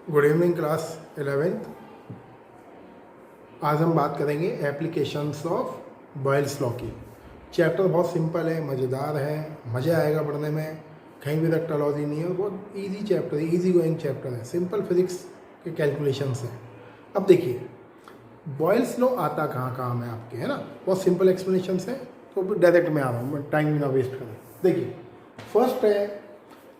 Good evening class 11th। आज हम बात करेंगे एप्लीकेशंस ऑफ बॉयल्स लॉ की। चैप्टर बहुत सिंपल है, मज़ेदार है, मज़ा आएगा पढ़ने में, कहीं भी रेक्टोलॉजी नहीं है, बहुत इजी चैप्टर है, इजी गोइंग चैप्टर है, सिंपल फिजिक्स के कैलकुलेशंस हैं। अब देखिए बॉयल्स लॉ आता कहाँ कहाँ में आपके, है ना, बहुत सिंपल एक्सप्लेनेशंस हैं, तो डायरेक्ट में आ रहा हूँ, टाइम ना वेस्ट करें। देखिए फर्स्ट है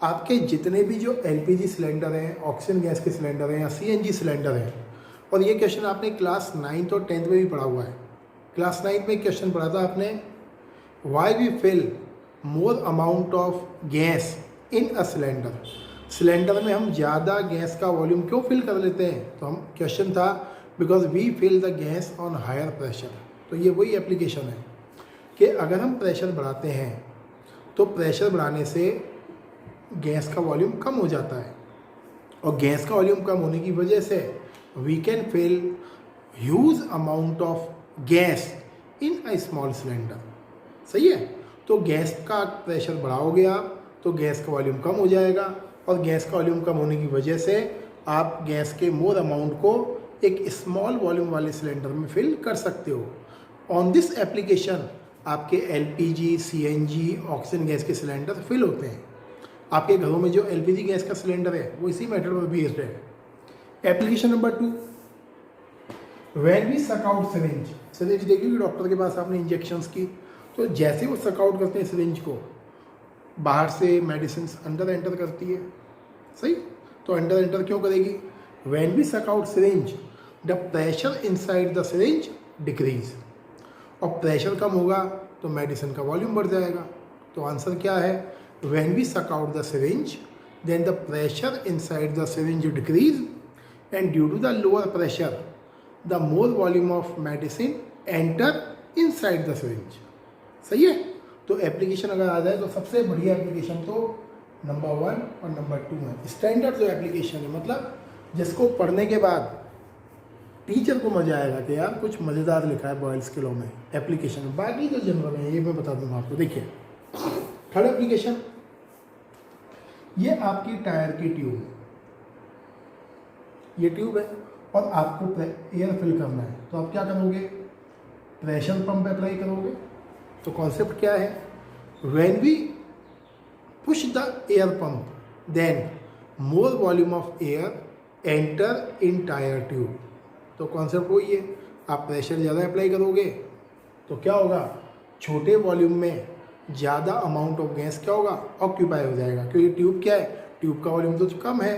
आपके जितने भी जो एलपीजी सिलेंडर हैं, ऑक्सीजन गैस के सिलेंडर हैं या सीएनजी सिलेंडर हैं, और ये क्वेश्चन आपने क्लास 9th और 10th में भी पढ़ा हुआ है। क्लास 9th में क्वेश्चन पढ़ा था आपने, why we fill more amount of gas in a cylinder. Cylinder में हम ज़्यादा गैस का वॉल्यूम क्यों फिल कर लेते हैं, तो हम क्वेश्चन था because we fill the gas on higher pressure. तो ये वही एप्लीकेशन है कि अगर हम प्रेशर बढ़ाते हैं तो प्रेशर बढ़ाने से गैस का वॉल्यूम कम हो जाता है, और गैस का वॉल्यूम कम होने की वजह से we can fill huge amount of gas in a small cylinder. सही है, तो गैस का प्रेशर बढ़ाओगे आप तो गैस का वॉल्यूम कम हो जाएगा, और गैस का वॉल्यूम कम होने की वजह से आप गैस के मोर अमाउंट को एक स्मॉल वॉल्यूम वाले सिलेंडर में फिल कर सकते हो। ऑन दिस एप्लीकेशन आपके एलपीजी, सीएनजी, ऑक्सीजन गैस के सिलेंडर फिल होते हैं। आपके घरों में जो एलपीजी गैस का सिलेंडर है वो इसी मेथड पर बेस्ड है। Application number 2, when we suck out syringe. Syringe देखिए डॉक्टर के पास आपने इंजेक्शंस की, तो जैसे वो सक आउट करते हैं सिरिंज को, बाहर से मेडिसिन अंदर एंटर करती है। सही, तो अंदर एंटर क्यों करेगी? When we suck out syringe the pressure inside the syringe decrease, और प्रेशर कम होगा तो मेडिसिन का वॉल्यूम बढ़ जाएगा। तो आंसर क्या है? When we suck out the syringe, then the pressure inside the syringe decrease, and due to the lower pressure, the more volume of medicine enter inside the syringe. सही है, तो application अगर आ जाए तो सबसे बढ़िया एप्लीकेशन तो नंबर 1 और नंबर 2 है। स्टैंडर्ड जो एप्लीकेशन है, मतलब जिसको पढ़ने के बाद टीचर को मजा आएगा कि यार कुछ मज़ेदार लिखा है बॉयल्स के लॉ में एप्लीकेशन में। बाकी जो जनरल है ये मैं बता दूंगा आपको। देखिए थर्ड एप्लीकेशन, ये आपकी टायर की ट्यूब, ये ट्यूब है और आपको एयर फिल करना है, तो आप क्या करोगे? प्रेशर पंप अप्लाई करोगे। तो कॉन्सेप्ट क्या है? When we push the air pump then more volume of air enter in tyre tube. तो कॉन्सेप्ट वही है, आप प्रेशर ज़्यादा अप्लाई करोगे तो क्या होगा? छोटे वॉल्यूम में ज़्यादा अमाउंट ऑफ गैस क्या होगा? ऑक्यूपाई हो जाएगा, क्योंकि ट्यूब क्या है, ट्यूब का वॉल्यूम तो कम है,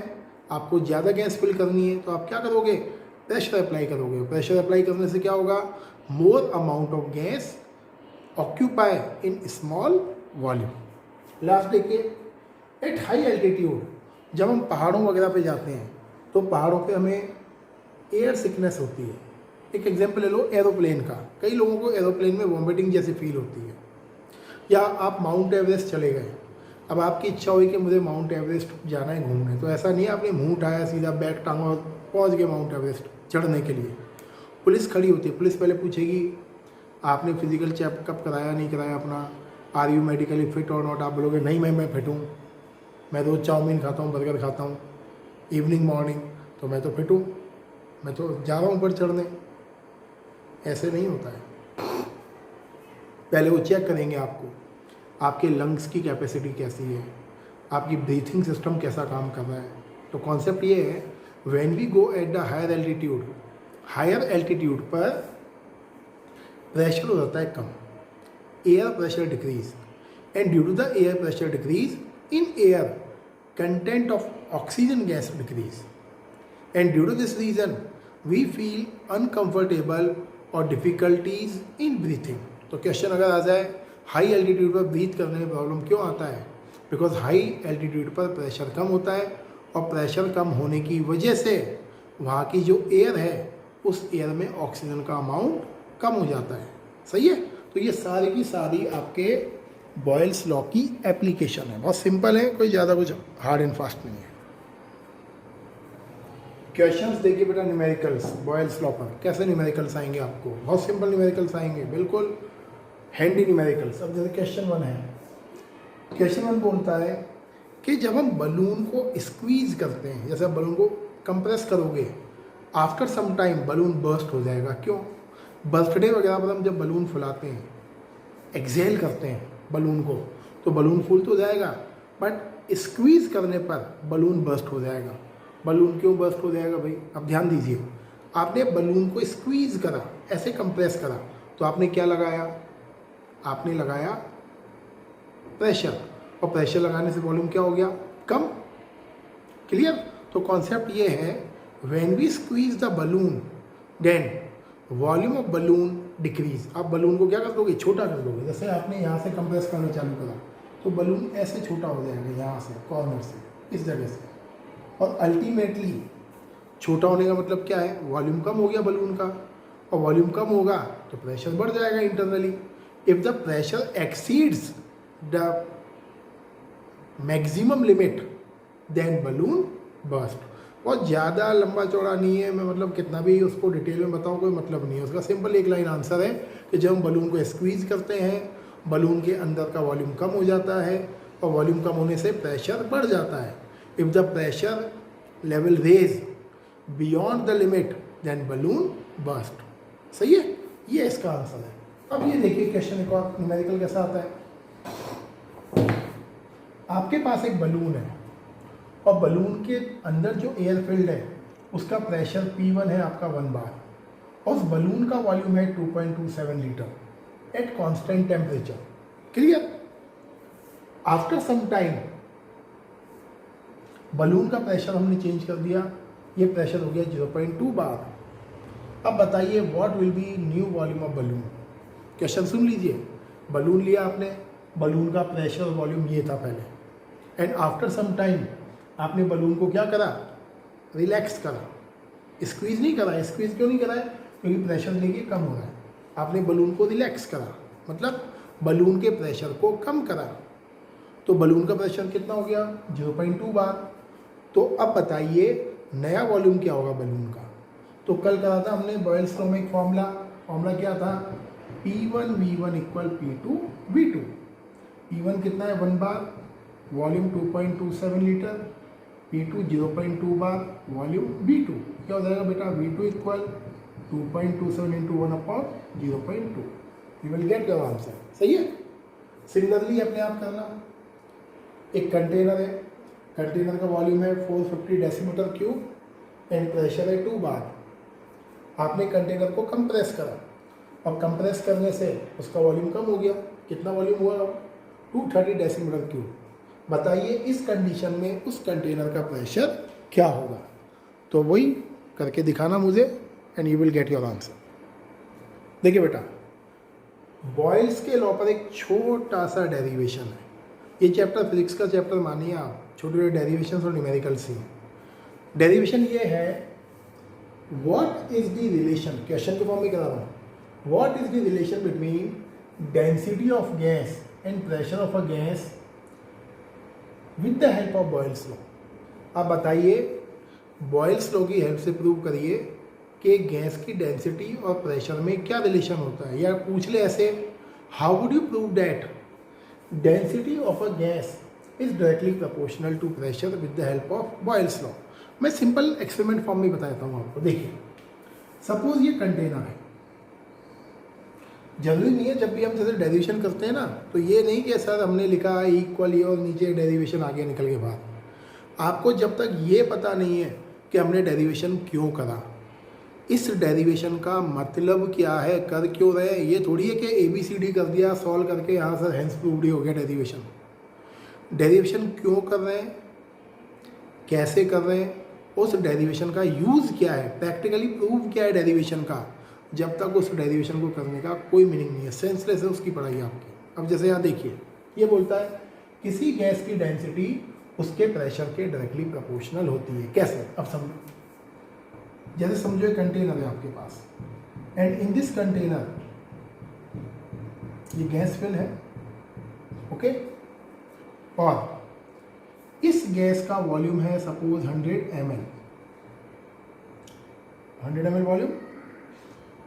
आपको ज़्यादा गैस फिल करनी है, तो आप क्या करोगे? प्रेशर अप्लाई करोगे। प्रेशर अप्लाई करने से क्या होगा? मोर amount of gas occupy in small volume. Last देखिए, एट हाई एल्टीट्यूड, जब हम पहाड़ों वगैरह पे जाते हैं तो पहाड़ों पे हमें एयर सिकनेस होती है। एक एग्जाम्पल ले लो एरोप्लेन का, कई लोगों को एरोप्लेन में वॉमिटिंग जैसी फील होती है। या आप माउंट एवरेस्ट चले गए, अब आपकी इच्छा हुई कि मुझे माउंट एवरेस्ट जाना है घूमने, तो ऐसा नहीं है आपने मुंह उठाया सीधा बैग टांगा और पहुंच गए माउंट एवरेस्ट चढ़ने के लिए। पुलिस खड़ी होती है, पुलिस पहले पूछेगी आपने फिजिकल चेकअप कराया नहीं कराया अपना, आर यू मेडिकली फिट और नॉट। आप बोलोगे नहीं मैं फिट हूँ, मैं रोज़ चाउमीन खाता हूँ, बर्गर खाता हूँ इवनिंग मॉर्निंग, तो मैं तो फिट हूँ, मैं तो जा रहा हूँ ऊपर चढ़ने। ऐसे नहीं होता है, पहले वो चेक करेंगे आपको, आपके लंग्स की कैपेसिटी कैसी है, आपकी ब्रीथिंग सिस्टम कैसा काम कर रहा है। तो कॉन्सेप्ट ये है, when we go at the higher altitude, higher altitude पर प्रेशर हो जाता है कम, air pressure decrease, and due to the air pressure decrease in air content of oxygen gas decrease, and due to this reason we feel uncomfortable और difficulties in breathing. तो question अगर आ जाए हाई एल्टीट्यूड पर breathe करने में problem क्यों आता है? बिकॉज हाई एल्टीट्यूड पर प्रेशर कम होता है, और प्रेशर कम होने की वजह से वहाँ की जो एयर है उस एयर में ऑक्सीजन का अमाउंट कम हो जाता है। सही है, तो ये सारी की सारी आपके बॉयल्स लॉ की एप्लीकेशन है, बहुत सिंपल है, कोई ज़्यादा कुछ हार्ड एंड फास्ट नहीं है। क्वेश्चंस देखिए बेटा, न्यूमेरिकल्स बॉयल्स लॉ पर कैसे न्यूमेरिकल्स आएंगे आपको? बहुत सिंपल न्यूमेरिकल्स आएंगे, बिल्कुल हैंडी न्यूमेरिकल्स। अब जैसे क्वेश्चन 1 है, क्वेश्चन 1 बोलता है कि जब हम बलून को स्क्वीज करते हैं, जैसे आप बलून को कंप्रेस करोगे, after some time balloon burst हो जाएगा। क्यों? बर्थडे वगैरह पर हम जब बलून फुलाते हैं, एक्सेल करते हैं बलून को, तो बलून फूल तो जाएगा, बट स्क्वीज़ करने पर बलून बर्स्ट हो जाएगा। बलून क्यों बर्स्ट हो जाएगा भाई? अब ध्यान दीजिए, आपने बलून को स्क्वीज़ करा, ऐसे कंप्रेस करा, तो आपने क्या लगाया? आपने लगाया प्रेशर, और प्रेशर लगाने से वॉल्यूम क्या हो गया? कम। क्लियर? तो कॉन्सेप्ट ये है, when we squeeze the balloon then volume of balloon decrease. आप बलून को क्या कर दोगे? छोटा कर दोगे। जैसे आपने यहाँ से कंप्रेस करना चालू करा तो बलून ऐसे छोटा हो जाएगा, यहाँ से कॉर्नर से, इस जगह से, और अल्टीमेटली छोटा होने का मतलब क्या है? वॉल्यूम कम हो गया बलून का, और वॉल्यूम कम होगा तो प्रेशर बढ़ जाएगा internally. If the pressure exceeds the maximum limit then balloon burst. बहुत ज़्यादा लंबा चौड़ा नहीं है, मैं मतलब कितना भी उसको डिटेल में बताऊँ कोई मतलब नहीं है उसका। सिंपल एक लाइन आंसर है कि जब हम बलून को स्क्वीज़ करते हैं, बलून के अंदर का वॉल्यूम कम हो जाता है, और वॉल्यूम कम होने से प्रेशर बढ़ जाता है। If the pressure level raise beyond the limit then balloon burst. सही है? ये इसका आंसर है। अब ये देखिए क्वेश्चन एक और न्यूमेरिकल कैसा आता है। आपके पास एक बलून है, और बलून के अंदर जो एयर फील्ड है उसका प्रेशर P1 है आपका 1 बार, और उस बलून का वॉल्यूम है 2.27 litre at constant temperature. Clear? After some time balloon का प्रेशर हमने चेंज कर दिया, ये प्रेशर हो गया 0.2 बार। अब बताइए what will be new volume of balloon. Question सुन लीजिए, बलून लिया आपने, बलून का प्रेशर और वॉल्यूम ये था पहले, एंड आफ्टर सम टाइम आपने बलून को क्या करा? रिलैक्स करा, स्क्वीज़ नहीं करा। स्क्वीज़ क्यों नहीं करा है? क्योंकि प्रेशर देखिए कम हो रहा है। आपने बलून को रिलैक्स करा, मतलब बलून के प्रेशर को कम करा, तो बलून का प्रेशर कितना हो गया? 0.2 बार। तो अब बताइए नया वॉल्यूम क्या होगा बलून का? तो कल करा था हमने बॉयल्स लॉ में एक फॉर्मूला क्या था? P1V1 equal P2 V2। P1 कितना है? 1 बार, वॉल्यूम 2.27 लीटर, P2 0.2 बार, वॉल्यूम V2। क्या हो जाएगा बेटा? V2 equal 2.27 into 1/0.2। You will get your answer. सही है? सिमिलरली अपने आप करना, एक कंटेनर है, कंटेनर का वॉल्यूम है 450 डेसीमीटर क्यूब एंड प्रेशर है 2 बार। आपने कंटेनर को कंप्रेस करा, और कंप्रेस करने से उसका वॉल्यूम कम हो गया। कितना वॉल्यूम हुआ? 230 डेसीमीटर क्यूब। बताइए इस कंडीशन में उस कंटेनर का प्रेशर क्या होगा? तो वही करके दिखाना मुझे, and you will get your answer. देखिए बेटा, बॉयल्स के लॉ पर एक छोटा सा डेरिवेशन है। ये चैप्टर फिजिक्स का चैप्टर मानिए आप, छोटे छोटे डेरिवेशन और न्यूमेरिकल्स ही। डेरिवेशन ये है, what is the relation, question के फॉर्म में करा रहा हूँ, what is the relation between density of gas and pressure of a gas with the help of Boyle's law. आप बताइए, बॉयल्स लॉ की हेल्प से प्रूव करिए कि गैस की डेंसिटी और प्रेशर में क्या रिलेशन होता है। या पूछ ले ऐसे, how would you prove that density of a gas is directly proportional to pressure with the help of Boyle's law. मैं सिंपल एक्सपेरिमेंट फॉर्म में बता देता हूँ आपको। देखिए, सपोज ये कंटेनर है, जरूरी नहीं है जब भी हम जैसे डेरिवेशन करते हैं ना, तो ये नहीं कि सर हमने लिखा इक्वल ये और नीचे डेरिवेशन आगे निकल के बाहर। आपको जब तक ये पता नहीं है कि हमने डेरिवेशन क्यों करा, इस डेरिवेशन का मतलब क्या है, कर क्यों रहे हैं, ये थोड़ी है कि ABCD कर दिया सॉल्व करके यहाँ से हेंस प्रूव्ड हो गया डेरिवेशन। डेरिवेशन क्यों कर रहे हैं, कैसे कर रहे हैं, उस डेरिवेशन का यूज़ क्या है, प्रैक्टिकली प्रूव क्या है डेरिवेशन का, जब तक उस डेरिवेशन को करने का कोई मीनिंग नहीं है, सेंसलेस है उसकी पढ़ाई आपकी। अब जैसे यहाँ देखिए, ये बोलता है किसी गैस की डेंसिटी उसके प्रेशर के डायरेक्टली प्रोपोर्शनल होती है। कैसे? अब समझो, जैसे समझो एक कंटेनर है आपके पास, एंड इन दिस कंटेनर ये गैस फिल है, ओके, और इस गैस का वॉल्यूम है सपोज 100 ml, 100 ml वॉल्यूम,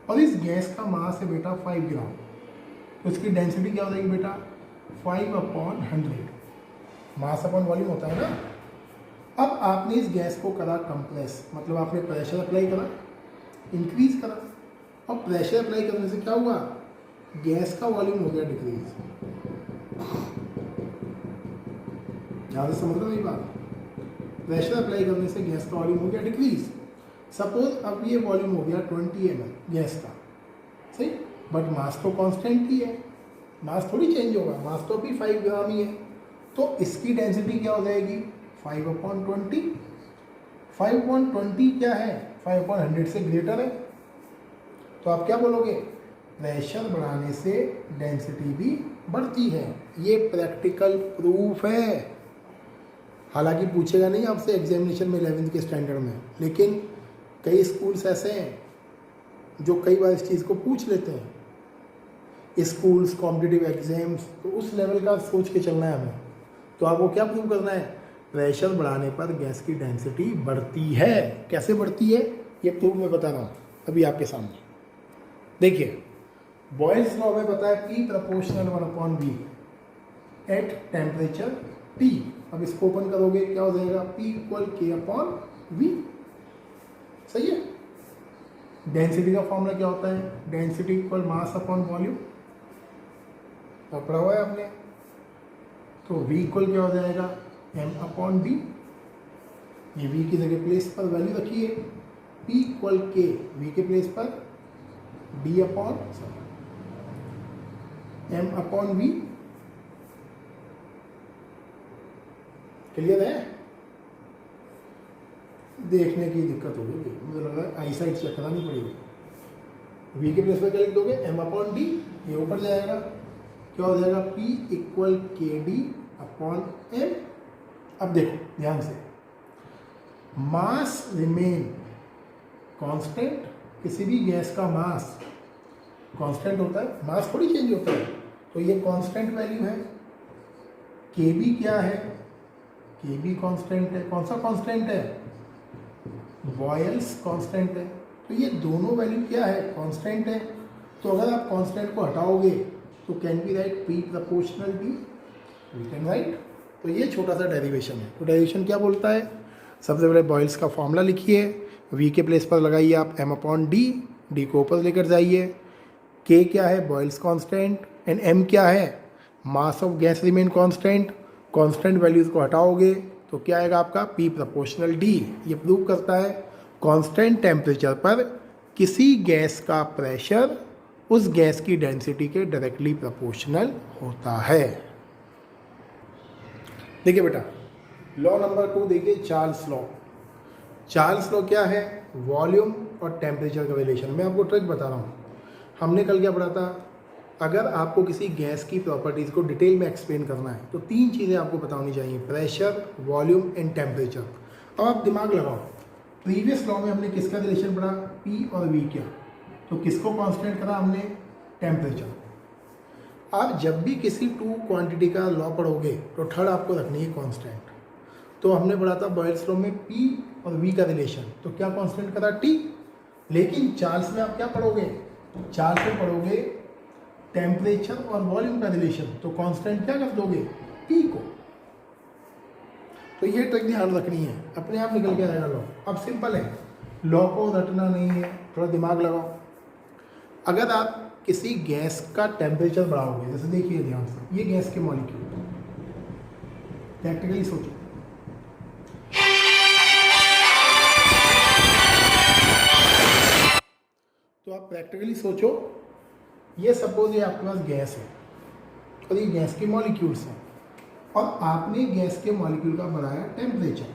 और इस गैस का मास है बेटा 5 ग्राम। तो इसकी डेंसिटी क्या हो जाएगी बेटा? 5/100। मास अपॉन वॉल्यूम होता है ना। अब आपने इस गैस को करा कंप्रेस, मतलब आपने प्रेशर अप्लाई करा, इंक्रीज करा, और प्रेशर अप्लाई करने से क्या हुआ, गैस का वॉल्यूम हो गया डिक्रीज। ज़्यादा समझ रहे हो ये बात, प्रेशर अप्लाई करने से गैस का वॉल्यूम हो गया डिक्रीज। सपोज अब ये वॉल्यूम हो गया 20 ml गैस का, सही, बट मास तो कांस्टेंट ही है, मास थोड़ी चेंज होगा, मास तो अभी 5 ग्राम ही है, तो इसकी डेंसिटी क्या हो जाएगी 5/20। 5/20 क्या है, 5/100 से ग्रेटर है, तो आप क्या बोलोगे, प्रेशर बढ़ाने से डेंसिटी भी बढ़ती है। ये प्रैक्टिकल प्रूफ है, हालांकि पूछेगा नहीं आपसे एग्जामिनेशन में 11th के स्टैंडर्ड में, लेकिन कई स्कूल्स ऐसे हैं जो कई बार इस चीज़ को पूछ लेते हैं, स्कूल्स, कॉम्पिटिटिव एग्जाम्स, तो उस लेवल का सोच के चलना है हमें। तो आपको क्या प्रूव करना है, प्रेशर बढ़ाने पर गैस की डेंसिटी बढ़ती है। कैसे बढ़ती है ये प्रूफ मैं बता रहा हूँ अभी आपके सामने। देखिए, बॉयल्स लॉ में पता है P proportional 1/V at temperature T। अब इसको ओपन करोगे क्या हो जाएगा, P = K/V, सही है। डेंसिटी का फॉर्मूला क्या होता है, density equal mass upon volume, पढ़ा हुआ है आपने। तो V इक्वल क्या हो जाएगा, m/d। ये V की जगह प्लेस पर वैल्यू रखिए, P = K, V के प्लेस पर m/v। क्लियर है, देखने की दिक्कत होगी, मुझे लग रहा है आई साइट चेक करानी पड़ेगी। V के प्लेस पर क्या लिख दोगे, m/d, ये ऊपर जाएगा, क्या हो जाएगा, P = KD/m। अब देखो ध्यान से, मास रिमेन कांस्टेंट, किसी भी गैस का मास कांस्टेंट होता है, मास थोड़ी चेंज होता है, तो ये कांस्टेंट वैल्यू है। Kb क्या है, Kb कांस्टेंट है, कौन सा कांस्टेंट है, बॉयल्स कांस्टेंट है, तो ये दोनों वैल्यू क्या है, कांस्टेंट है। तो अगर आप कांस्टेंट को हटाओगे तो can be write P proportional B, we can write. तो ये छोटा सा डेरिवेशन है। तो डेरिवेशन क्या बोलता है, सबसे पहले बॉयल्स का फॉर्मूला लिखिए, V के प्लेस पर लगाइए आप m/d, D को ऊपर लेकर जाइए, K क्या है, बॉयल्स कांस्टेंट, एंड M क्या है, mass of gas remain constant. Constant values को हटाओगे तो क्या आएगा आपका P प्रोपोर्शनल D। ये प्रूव करता है कांस्टेंट टेम्परेचर पर किसी गैस का प्रेशर उस गैस की डेंसिटी के डायरेक्टली प्रोपोर्शनल होता है। देखिए बेटा, लॉ नंबर 2 देखिए, चार्ल्स लॉ। चार्ल्स लॉ क्या है, वॉल्यूम और टेम्परेचर का रिलेशन। मैं आपको ट्रिक बता रहा हूँ, हमने कल क्या पढ़ा था, अगर आपको किसी गैस की प्रॉपर्टीज़ को डिटेल में एक्सप्लेन करना है तो 3 चीज़ें आपको पता होनी चाहिए, प्रेशर, वॉल्यूम एंड टेम्परेचर। अब आप दिमाग लगाओ, प्रीवियस लॉ में हमने किसका रिलेशन पढ़ा, P और V क्या, तो किसको कांस्टेंट करा हमने, टेम्परेचर। आप जब भी किसी 2 क्वांटिटी का लॉ पढ़ोगे तो थर्ड आपको रखनी है कांस्टेंट। तो हमने पढ़ा था बॉयल्स लॉ में P और V का रिलेशन, तो क्या कांस्टेंट करा, T। लेकिन चार्ल्स में आप क्या पढ़ोगे, चार्ल्स में पढ़ोगे टेम्परेचर और वॉल्यूम का रिलेशन, तो कांस्टेंट क्या कर दोगे, P को। तो ये ट्रिक ध्यान रखनी है, अपने आप निकल के आएगा लॉ। अब सिंपल है, लॉ को रटना नहीं है, थोड़ा दिमाग लगाओ। अगर आप किसी गैस का टेम्परेचर बढ़ाओगे, जैसे देखिए ध्यान से, ये गैस के मॉलिक्यूल, प्रैक्टिकली सोचो, तो आप प्रैक्टिकली सोचो, ये सपोज ये आपके पास गैस है और ये गैस के मॉलिक्यूल्स हैं, और आपने गैस के मॉलिक्यूल का बढ़ाया temperature.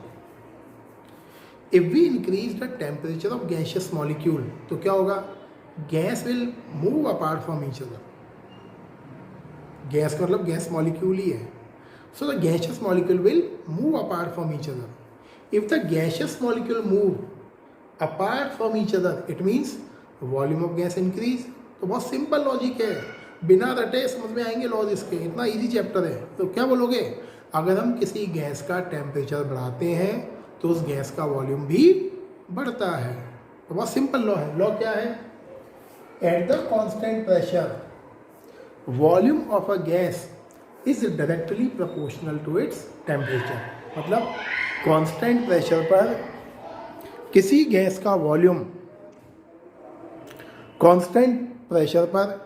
If we increase the temperature of gaseous molecule, तो क्या होगा, gas will move apart from each other. Gas मतलब गैस मॉलिक्यूल ही है, so the gaseous molecule will move apart from each other. If the gaseous molecule move apart from each other, it means volume of gas increase. तो बहुत simple logic है, बिना रटे समझ में आएंगे लॉज इसके, इतना इजी चैप्टर है। तो क्या बोलोगे, अगर हम किसी गैस का टेम्परेचर बढ़ाते हैं तो उस गैस का वॉल्यूम भी बढ़ता है। तो बहुत सिंपल लॉ है। लॉ क्या है, at the constant pressure volume of a gas is directly proportional to its temperature. मतलब कांस्टेंट प्रेशर पर किसी गैस का वॉल्यूम, कांस्टेंट प्रेशर पर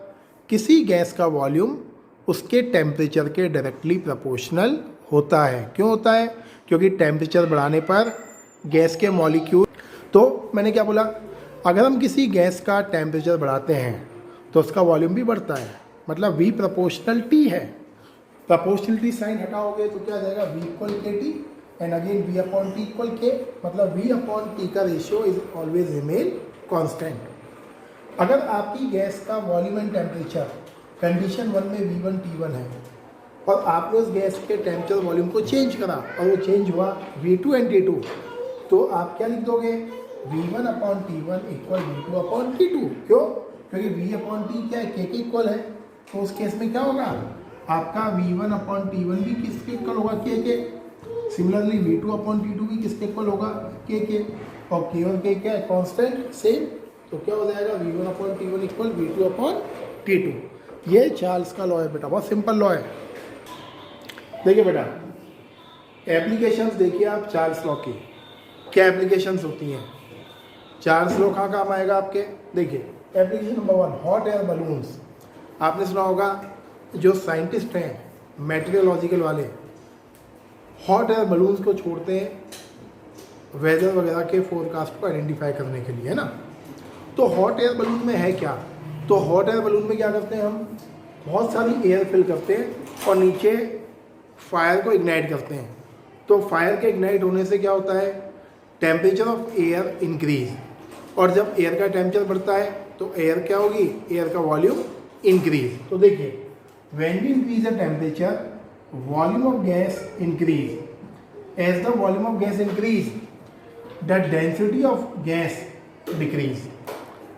किसी गैस का वॉल्यूम उसके टेम्परेचर के डायरेक्टली प्रोपोर्शनल होता है। क्यों होता है? क्योंकि टेम्परेचर बढ़ाने पर गैस के मॉलिक्यूल, तो मैंने क्या बोला, अगर हम किसी गैस का टेम्परेचर बढ़ाते हैं तो उसका वॉल्यूम भी बढ़ता है, मतलब V प्रोपोर्शनल T है। प्रोपोर्शनलिटी साइन हटाओगे तो क्या आ जाएगा, V इक्वल के T and again V upon T equal के, मतलब V अपॉन टी का ratio is always remain constant. अगर आपकी गैस का वॉल्यूम एंड टेम्परेचर कंडीशन 1 में V1 T1 है और आपने उस गैस के टेम्परेचर वॉल्यूम को चेंज करा और वो चेंज हुआ V2 एंड T2, तो आप क्या लिख दोगे, V1 upon T1 equal V2 upon T2। क्यों? क्योंकि V अपॉन T क्या है, K के इक्वल है। तो उस केस में क्या होगा, आपका V1 अपॉन T1 भी किसके इक्वल होगा, K के। सिमिलरली V2 अपॉन T2 भी किसके इक्वल होगा, K के। और K और K क्या है, कॉन्स्टेंट सेम। तो क्या हो जाएगा, V1 upon T1 equal V2 upon T2। ये चार्ल्स का लॉ है बेटा, बहुत सिंपल लॉ है। देखिए बेटा, एप्लीकेशंस देखिए आप चार्ल्स लॉ की, क्या एप्लीकेशंस होती हैं। चार्ल्स लॉ कहाँ काम आएगा आपके, देखिए application number 1, hot air balloons. आपने सुना होगा, जो साइंटिस्ट हैं मेटेरियोलॉजिकल वाले, हॉट एयर बलून्स को छोड़ते हैं वेदर वगैरह के फोरकास्ट को आइडेंटिफाई करने के लिए, है ना। तो हॉट एयर बलून में है क्या, तो हॉट एयर बलून में क्या करते हैं हम, बहुत सारी एयर फिल करते हैं और नीचे फायर को इग्नाइट करते हैं। तो फायर के इग्नाइट होने से क्या होता है, टेम्परेचर ऑफ एयर इंक्रीज, और जब एयर का टेम्परेचर बढ़ता है तो एयर क्या होगी, एयर का वॉल्यूम इंक्रीज। तो देखिए, when we increase the temperature volume of gas increase, as the volume of gas increase the density of gas decrease.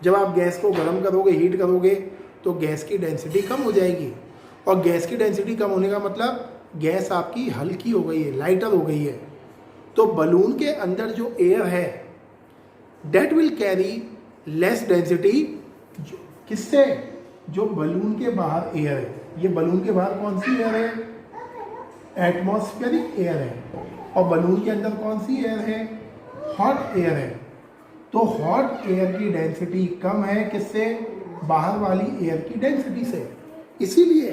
जब आप गैस को गर्म करोगे, हीट करोगे, तो गैस की डेंसिटी कम हो जाएगी, और गैस की डेंसिटी कम होने का मतलब गैस आपकी हल्की हो गई है, लाइटर हो गई है। तो बलून के अंदर जो एयर है that will carry less density, किससे, जो बलून के बाहर एयर है। ये बलून के बाहर कौन सी एयर है, एटमॉस्फेरिक एयर है, और बलून के अंदर कौन सी एयर है, हॉट एयर है। तो हॉट एयर की डेंसिटी कम है किससे, बाहर वाली एयर की डेंसिटी से। इसीलिए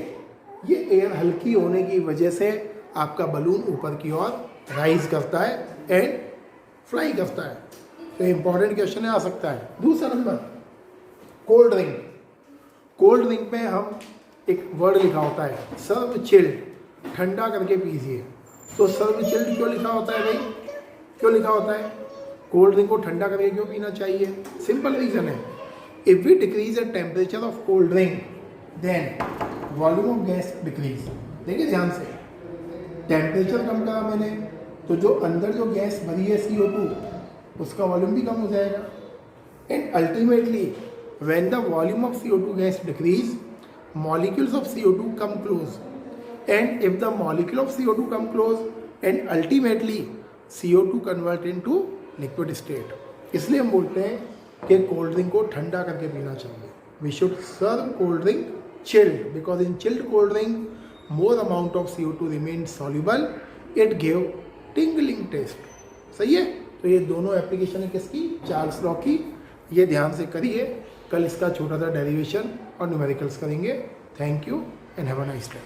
ये एयर हल्की होने की वजह से आपका बलून ऊपर की ओर राइज करता है एंड फ्लाई करता है। तो इंपॉर्टेंट क्वेश्चन आ सकता है। दूसरा number, cold drink. Cold drink में हम एक वर्ड लिखा होता है सर्व चिल्ड, ठंडा करके पीजिए। तो सर्व चिल्ड क्यों लिखा होता है भाई, क्यों लिखा होता है, कोल्ड ड्रिंक को ठंडा करके क्यों पीना चाहिए, सिंपल रीजन है, if we decrease the temperature of cold drink then volume of gas decrease. देखिए ध्यान से, टेम्परेचर कम करा मैंने तो जो अंदर जो गैस भरी है CO2 उसका वॉल्यूम भी कम हो जाएगा, and ultimately when the volume of CO2 gas decrease molecules of CO2 come close, and if the molecule of CO2 come close and ultimately CO2 convert into liquid state। इसलिए हम बोलते हैं कि cold drink को ठंडा करके पीना चाहिए। We should serve cold drink chilled because in chilled cold drink more amount of CO2 remains soluble, it give tingling taste। सही है। तो ये दोनों एप्लीकेशन है किसकी, चार्ल्स लॉ की। ये ध्यान से करिए, कल इसका छोटा सा डेरिवेशन और न्यूमेरिकल्स करेंगे। Thank you and have a nice day.